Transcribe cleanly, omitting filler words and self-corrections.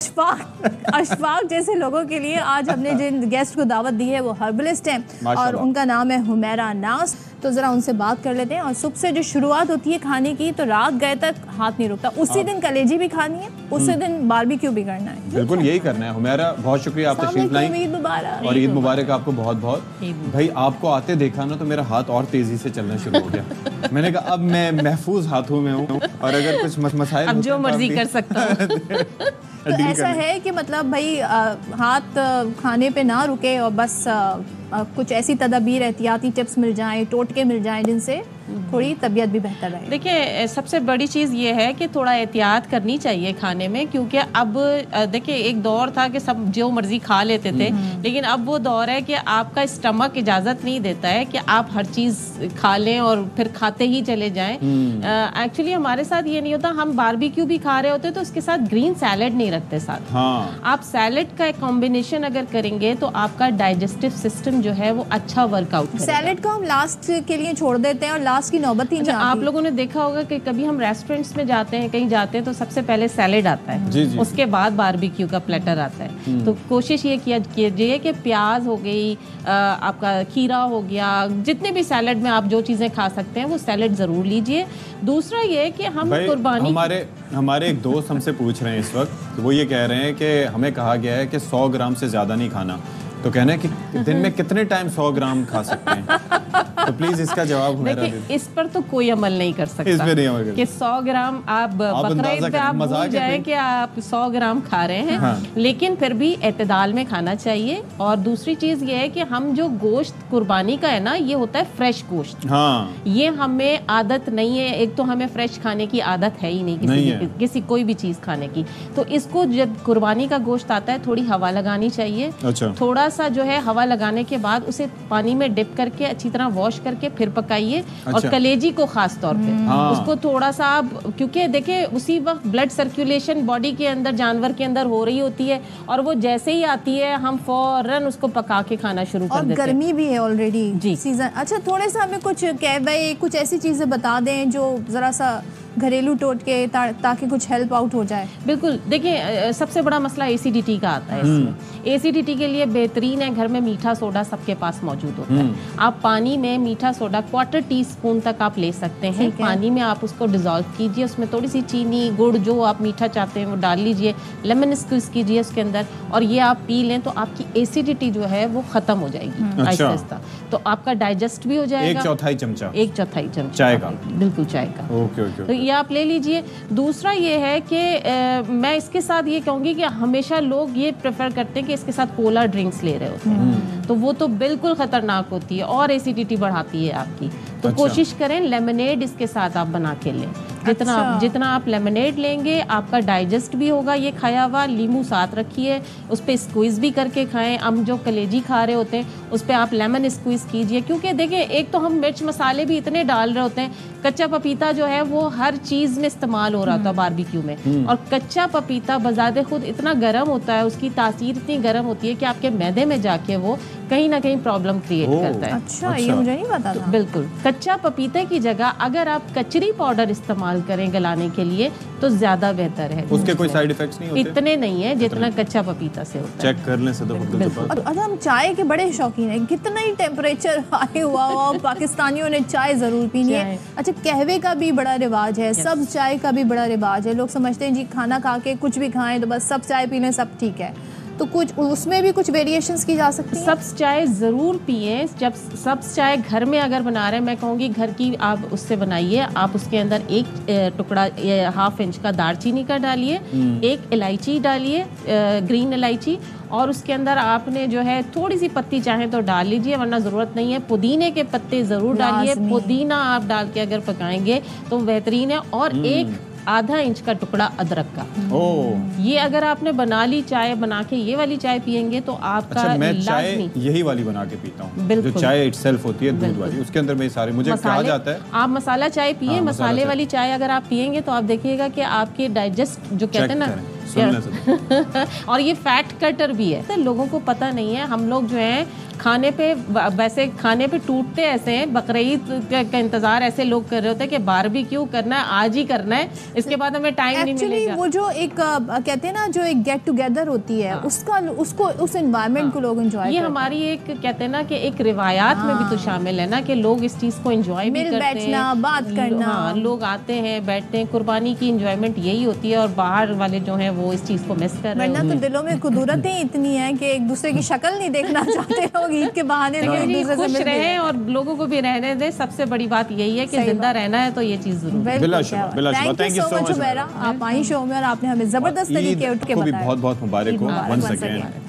अशफाक जैसे लोगों के लिए आज हमने जिन गेस्ट को दावत दी है वो हर्बलिस्ट हैं और उनका नाम है हुमैरा नास। तो ज़रा उनसे बात कर लेते हैं। और सुबह से जो शुरुआत होती है खाने की तो रात गए तक हाथ नहीं रुकता। उसी दिन कलेजी भी खानी है, उसी दिन बारबेक्यू भी करना है। बिल्कुल यही करना है। हुमैरा बहुत शुक्रिया, आप तशरीफ लाई। ईद मुबारक। और ईद मुबारक आपको बहुत बहुत। भाई आपको आते देखा ना तो मेरा हाथ और तेजी से चलना शुरू हो गया। मैंने कहा अब मैं महफूज हाथों में हूँ और अगर कुछ मसाइल अब जो मर्जी कर सकता हूँ। तो ऐसा है कि मतलब भाई हाथ खाने पे ना रुके और बस कुछ ऐसी तदबीर एहतियाती टिप्स मिल जाएं, टोटके मिल जाएं जिनसे थोड़ी तबीयत भी बेहतर रहे। देखिए सबसे बड़ी चीज़ ये है कि थोड़ा एहतियात करनी चाहिए खाने में, क्योंकि अब देखिए एक दौर था कि सब जो मर्जी खा लेते थे, लेकिन अब वो दौर है कि आपका स्टमक इजाज़त नहीं देता है कि आप हर चीज़ खा लें और फिर खाते ही चले जाएं। एक्चुअली हमारे साथ ये नहीं होता। हम बारबेक्यू भी खा रहे होते तो उसके साथ ग्रीन सैलेड नहीं रखते साथ। हाँ। आप सैलेड का एक कॉम्बिनेशन अगर करेंगे तो आपका डाइजेस्टिव सिस्टम जो है वो अच्छा वर्कआउट करेगा। सैलेड को हम लास्ट के लिए छोड़ देते हैं और लास्ट की नौबत ही नहीं आती। आप लोगों ने देखा होगा कि कभी हम रेस्टोरेंट्स में जाते हैं, कहीं जाते हैं तो सबसे पहले सैलेड आता है। जी जी। उसके बाद बारबेक्यू का प्लेटर आता है। तो कोशिश ये कीजिए कि प्याज हो गई, आपका खीरा हो गया, जितने भी सैलेड में आप जो चीज़ें खा सकते हैं वो सैलेड ज़रूर लीजिए। दूसरा ये कि हम कुर्बानी हमारे एक दोस्त हमसे पूछ रहे हैं इस वक्त, वो ये कह रहे हैं कि हमें कहा गया है कि 100 ग्राम से ज़्यादा नहीं खाना। तो कहना है कि दिन में कितने टाइम 100 ग्राम खा सकते हैं? तो प्लीज इसका जवाब देखिए, इस पर तो कोई अमल नहीं कर सकता। इस पे नहीं अमल कि 100 ग्राम आप बकरा ईद पे आप भूल जाए कि आप 100 ग्राम खा रहे हैं। हाँ। लेकिन फिर भी एतदाल में खाना चाहिए। और दूसरी चीज ये है कि हम जो गोश्त कुर्बानी का है ना, ये होता है फ्रेश गोश्त। हाँ। ये हमें आदत नहीं है। एक तो हमें फ्रेश खाने की आदत है ही नहीं किसी कोई भी चीज खाने की। तो इसको जब कुर्बानी का गोश्त आता है थोड़ी हवा लगानी चाहिए। अच्छा। थोड़ा सा जो है हवा लगाने के बाद उसे पानी में डिप करके अच्छी तरह वॉश करके फिर पकाइए। अच्छा। और कलेजी को खास तौर पे उसको थोड़ा सा आप, क्योंकि देखिए उसी वक्त ब्लड सर्कुलेशन बॉडी के अंदर जानवर के अंदर हो रही होती है और वो जैसे ही आती है हम फौरन उसको पका के खाना शुरू कर देते हैं। गर्मी भी है ऑलरेडी जी सीजन। अच्छा थोड़े सा हमें कुछ कुछ ऐसी चीजें बता दें जो जरा सा घरेलू टोटके ताकि कुछ हेल्प आउट हो जाए। बिल्कुल। देखिए सबसे बड़ा मसला एसिडिटी का आता है इसमें। एसिडिटी के लिए बेहतरीन है, घर में मीठा सोडा सबके पास मौजूद होता है। आप पानी में मीठा सोडा 1/4 टीस्पून तक आप ले सकते हैं। पानी में आप उसको डिजोल्व कीजिए, उसमें थोड़ी सी चीनी गुड़ जो आप मीठा चाहते हैं वो डाल लीजिए, लेमन स्क्वीज कीजिए उसके अंदर और ये आप पी लें तो आपकी एसिडिटी जो है वो खत्म हो जाएगी आहिस्ता आहिस्ता। तो आपका डाइजेस्ट भी हो जाएगा। 1/4 चमचा। 1/4 चमचा चाय का। बिल्कुल चाय का। ओके। तो ये आप ले लीजिए। दूसरा ये है कि मैं इसके साथ ये कहूँगी कि हमेशा लोग ये प्रेफर करते हैं कि इसके साथ कोला ड्रिंक्स ले रहे होते हैं, तो वो तो बिल्कुल खतरनाक होती है और एसिडिटी बढ़ाती है आपकी। तो कोशिश करें लेमनेड इसके साथ आप बना के लें। जितना आप लेमनेड लेंगे आपका डाइजेस्ट भी होगा ये खाया हुआ। लींबू साथ रखिए, उस पर स्क्वीज़ भी करके खाएं। हम जो कलेजी खा रहे होते हैं उस पर आप लेमन स्क्वीज़ कीजिए, क्योंकि देखिए एक तो हम मिर्च मसाले भी इतने डाल रहे होते हैं। कच्चा पपीता जो है वो हर चीज़ में इस्तेमाल हो रहा था बारबेक्यू में, और कच्चा पपीता बजाते खुद इतना गर्म होता है, उसकी तासीर इतनी गर्म होती है कि आपके मैदे में जाके वो कहीं ना कहीं प्रॉब्लम क्रिएट करता है। अच्छा, ये मुझे नहीं पता था। बिल्कुल। कच्चा पपीते की जगह अगर आप कचरी पाउडर इस्तेमाल करें गलाने के लिए तो ज्यादा बेहतर है। उसके कोई साइड इफेक्ट्स नहीं होते? इतने नहीं है जितना कच्चा पपीता से होता है। चेक कर लें सदर। अच्छा, हम चाय के बड़े शौकीन हैं। कितना ही टेम्परेचर हाई हुआ पाकिस्तानियों ने चाय जरूर पीनी है। अच्छा, कहवे का भी बड़ा रिवाज है, सब चाय का भी बड़ा रिवाज है। लोग समझते हैं जी खाना खा के कुछ भी खाएं तो बस सब चाय पी लें सब ठीक है। तो कुछ उसमें भी कुछ वेरिएशंस की जा सकती है। सब्ज़ चाय ज़रूर पिए। जब सब्ज़ चाय घर में अगर बना रहे हैं, मैं कहूँगी घर की आप उससे बनाइए। आप उसके अंदर एक टुकड़ा 1/2 इंच का दालचीनी का डालिए, एक इलायची डालिए, ग्रीन इलायची, और उसके अंदर आपने जो है थोड़ी सी पत्ती चाहें तो डाल लीजिए, वरना ज़रूरत नहीं है। पुदीने के पत्ते ज़रूर डालिए। पुदीना आप डाल के अगर पकाएंगे तो बेहतरीन है। और एक आधा इंच का टुकड़ा अदरक का। ये अगर आपने बना ली चाय, बना के ये वाली चाय पियेंगे तो आपका अच्छा, मैं चाय यही वाली बना के पीता हूँ जो चाय इटसेल्फ होती है दूध वाली, उसके अंदर में सारे मुझे कहा जाता है आप मसाला चाय पिए। मसाले वाली चाय अगर आप पियेंगे तो आप देखिएगा कि आपके डाइजेस्ट जो कहते हैं ना और ये फैट कटर भी है। तो लोगों को पता नहीं है। हम लोग जो हैं खाने पे वैसे खाने पे टूटते ऐसे हैं, बकरीद का इंतजार ऐसे लोग कर रहे होते हैं कि बारबेक्यू करना है, आज ही करना है, इसके बाद हमें टाइम नहीं मिलेगा। वो जो एक कहते हैं ना, जो एक गेट टुगेदर होती है, उसका उसको उस एनवायरनमेंट को लोग एंजॉय ये हमारी एक कहते हैं ना कि एक रिवायात में भी तो शामिल है ना कि लोग इस चीज को एंजॉय भी करते बैठना, हैं, बात करना। हाँ, लोग आते हैं, बैठते हैं। कुर्बानी की एंजॉयमेंट यही होती है और बाहर वाले जो हैं वो इस चीज को मिस कर रहे हैं। वरना तो दिलों में कुदरतें इतनी है कि एक दूसरे की शक्ल नहीं देखना चाहते लोग, ईद के बहाने खुश रहें और लोगों को भी रहने दें। सबसे बड़ी बात यही है कि जिंदा रहना है तो ये चीज जरूर। Thank you so much Umaira, आप आई शो में और आपने हमें जबरदस्त तरीके उठ के बताया। बहुत बहुत मुबारक हो।